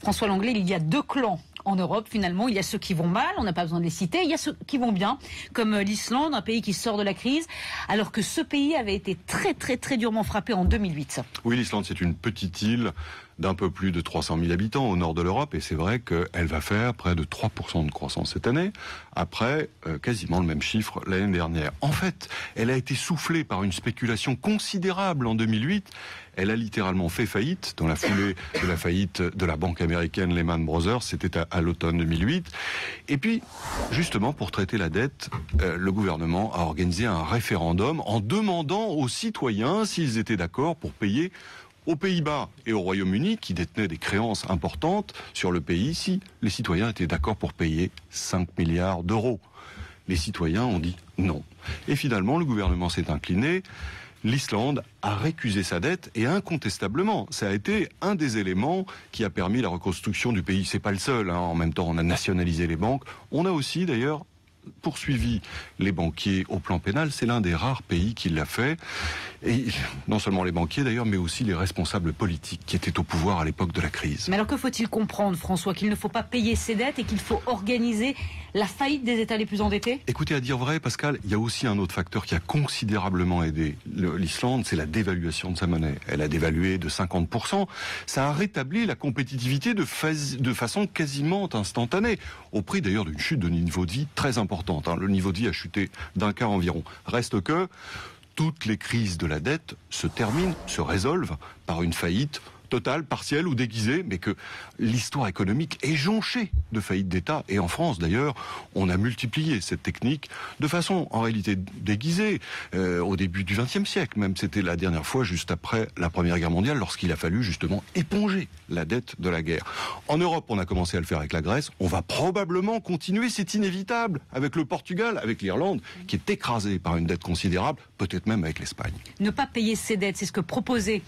François Langlais, il y a deux clans en Europe, finalement. Il y a ceux qui vont mal, on n'a pas besoin de les citer. Il y a ceux qui vont bien, comme l'Islande, un pays qui sort de la crise, alors que ce pays avait été très, très, très durement frappé en 2008. Oui, l'Islande, c'est une petite île d'un peu plus de 300 000 habitants au nord de l'Europe, et c'est vrai qu'elle va faire près de 3% de croissance cette année, après quasiment le même chiffre l'année dernière. En fait, elle a été soufflée par une spéculation considérable en 2008. Elle a littéralement fait faillite dans la foulée de la faillite de la banque américaine Lehman Brothers. C'était à l'automne 2008. Et puis, justement, pour traiter la dette, le gouvernement a organisé un référendum en demandant aux citoyens s'ils étaient d'accord pour payer aux Pays-Bas et au Royaume-Uni, qui détenaient des créances importantes sur le pays, si les citoyens étaient d'accord pour payer 5 milliards d'euros. Les citoyens ont dit non. Et finalement, le gouvernement s'est incliné. L'Islande a récusé sa dette et incontestablement, ça a été un des éléments qui a permis la reconstruction du pays. C'est pas le seul, hein. En même temps, on a nationalisé les banques. On a aussi, d'ailleurs, poursuivi les banquiers au plan pénal. C'est l'un des rares pays qui l'a fait. Et non seulement les banquiers d'ailleurs, mais aussi les responsables politiques qui étaient au pouvoir à l'époque de la crise. Mais alors que faut-il comprendre, François, qu'il ne faut pas payer ses dettes et qu'il faut organiser la faillite des États les plus endettés? Écoutez, à dire vrai, Pascal, il y a aussi un autre facteur qui a considérablement aidé l'Islande, c'est la dévaluation de sa monnaie. Elle a dévalué de 50%. Ça a rétabli la compétitivité de façon quasiment instantanée, au prix d'ailleurs d'une chute de niveau de vie très importante. Le niveau de vie a chuté d'un quart environ. Reste que toutes les crises de la dette se terminent, se résolvent par une faillite totale, partielle ou déguisée, mais que l'histoire économique est jonchée de faillites d'État. Et en France, d'ailleurs, on a multiplié cette technique de façon, en réalité, déguisée. Au début du XXe siècle, même, c'était la dernière fois, juste après la Première Guerre mondiale, lorsqu'il a fallu, justement, éponger la dette de la guerre. En Europe, on a commencé à le faire avec la Grèce. On va probablement continuer, c'est inévitable, avec le Portugal, avec l'Irlande, qui est écrasée par une dette considérable, peut-être même avec l'Espagne. Ne pas payer ses dettes, c'est ce que proposait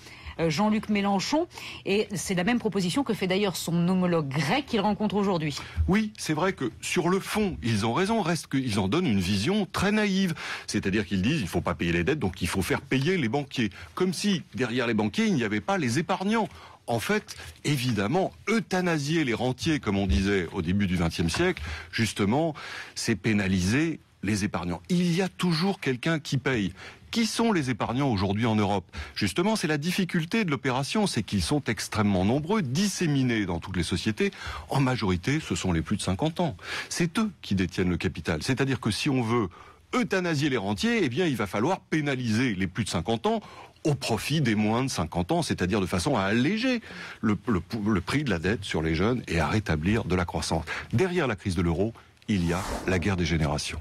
Jean-Luc Mélenchon, et c'est la même proposition que fait d'ailleurs son homologue grec qu'il rencontre aujourd'hui. Oui, c'est vrai que sur le fond, ils ont raison, reste qu'ils en donnent une vision très naïve. C'est-à-dire qu'ils disent, il ne faut pas payer les dettes, donc il faut faire payer les banquiers. Comme si, derrière les banquiers, il n'y avait pas les épargnants. En fait, évidemment, euthanasier les rentiers, comme on disait au début du XXe siècle, justement, c'est pénaliser les épargnants. Il y a toujours quelqu'un qui paye. Qui sont les épargnants aujourd'hui en Europe? Justement, c'est la difficulté de l'opération, c'est qu'ils sont extrêmement nombreux, disséminés dans toutes les sociétés. En majorité, ce sont les plus de 50 ans. C'est eux qui détiennent le capital. C'est-à-dire que si on veut euthanasier les rentiers, eh bien, il va falloir pénaliser les plus de 50 ans au profit des moins de 50 ans, c'est-à-dire de façon à alléger le prix de la dette sur les jeunes et à rétablir de la croissance. Derrière la crise de l'euro, il y a la guerre des générations.